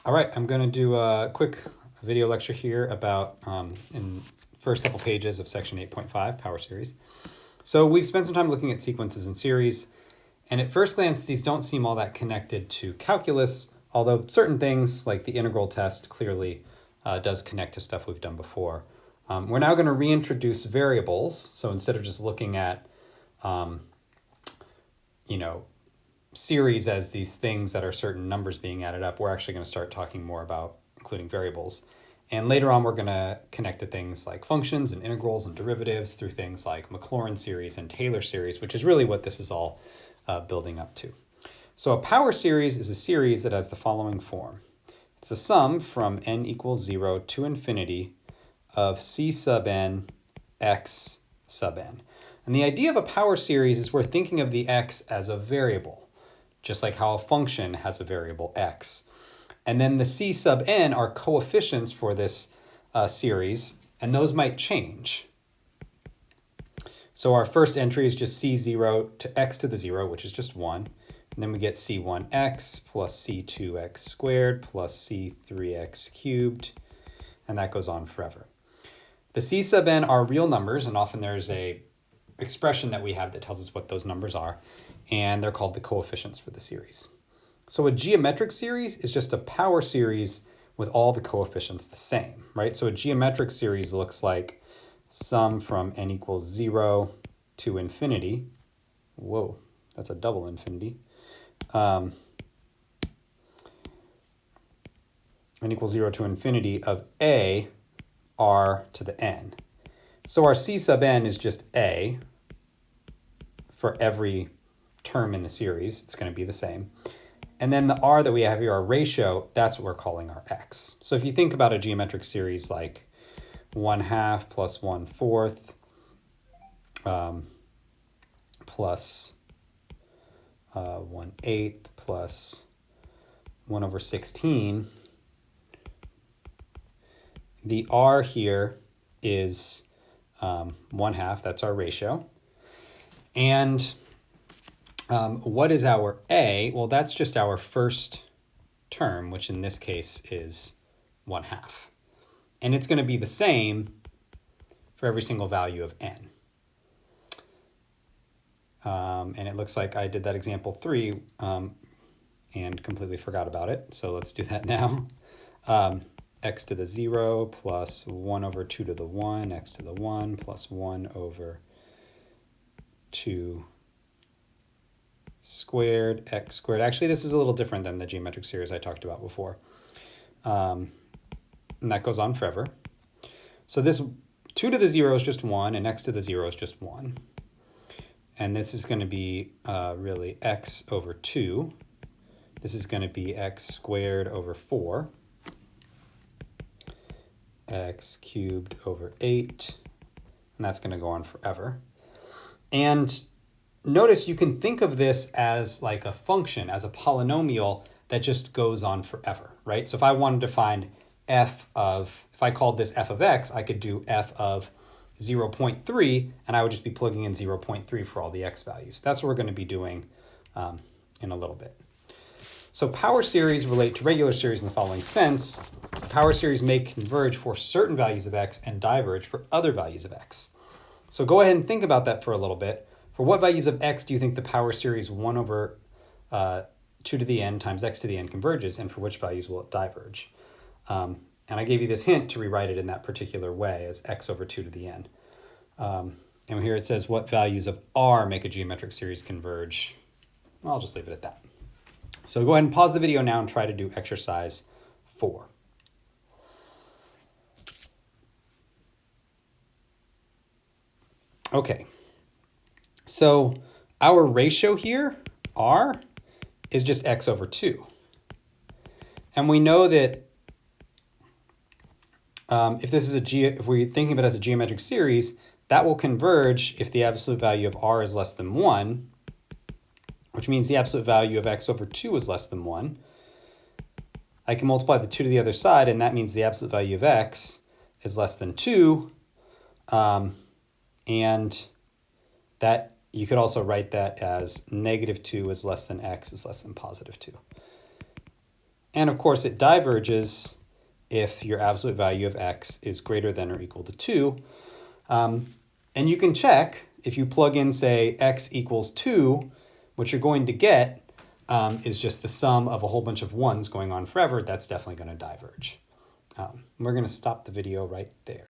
All right, I'm going to do a quick video lecture here about in first couple pages of section 8.5, power series. So we've spent some time looking at sequences and series, and at first glance, these don't seem all that connected to calculus, although certain things like the integral test clearly does connect to stuff we've done before. We're now going to reintroduce variables. So instead of just looking at, series as these things that are certain numbers being added up, we're actually going to start talking more about including variables. And later on, we're going to connect to things like functions and integrals and derivatives through things like Maclaurin series and Taylor series, which is really what this is all building up to. So a power series is a series that has the following form. It's a sum from n equals 0 to infinity of c sub n x sub n. And the idea of a power series is we're thinking of the x as a variable, just like how a function has a variable x. And then the c sub n are coefficients for this series, and those might change. So our first entry is just c0 to x to the 0, which is just 1. And then we get c1x plus c2x squared plus c3x cubed, and that goes on forever. The c sub n are real numbers, and often there's a expression that we have that tells us what those numbers are, and they're called the coefficients for the series. So a geometric series is just a power series with all the coefficients the same, right? So a geometric series looks like sum from n equals 0 to infinity. Whoa, that's a double infinity. N equals 0 to infinity of a r to the n. So our c sub n is just a for every term in the series. It's going to be the same. And then the r that we have here, our ratio, that's what we're calling our x. So if you think about a geometric series like 1/2 plus 1/4 plus 1/8 plus 1/16, the r here is 1/2, that's our ratio. And what is our a? Well, that's just our first term, which in this case is 1/2. And it's going to be the same for every single value of n. And it looks like I did that example 3 and completely forgot about it. So let's do that now. X to the 0 plus 1/2 to the 1, x to the 1 plus 1/2 squared, x squared. Actually, this is a little different than the geometric series I talked about before. And that goes on forever. So this 2 to the 0 is just 1, and x to the 0 is just 1. And this is going to be really x over 2. This is going to be x squared over 4. X cubed over 8. And that's going to go on forever. And notice you can think of this as like a function, as a polynomial that just goes on forever, right? So if I wanted to find if I called this f of x, I could do f of 0.3, and I would just be plugging in 0.3 for all the x values. That's what we're going to be doing in a little bit. So power series relate to regular series in the following sense. Power series may converge for certain values of x and diverge for other values of x. So go ahead and think about that for a little bit. For what values of x do you think the power series 1/2 to the n times x to the n converges, and for which values will it diverge? And I gave you this hint to rewrite it in that particular way as x over 2 to the n. And here it says what values of r make a geometric series converge. Well, I'll just leave it at that. So go ahead and pause the video now and try to do exercise 4. Okay. So our ratio here, r, is just x over 2. And we know that if we're thinking of it as a geometric series, that will converge if the absolute value of r is less than 1, which means the absolute value of x over 2 is less than 1. I can multiply the 2 to the other side, and that means the absolute value of x is less than 2. And that you could also write that as -2 is less than x is less than +2. And of course, it diverges if your absolute value of x is greater than or equal to 2. And you can check if you plug in, say, x equals 2, what you're going to get is just the sum of a whole bunch of 1s going on forever. That's definitely going to diverge. We're going to stop the video right there.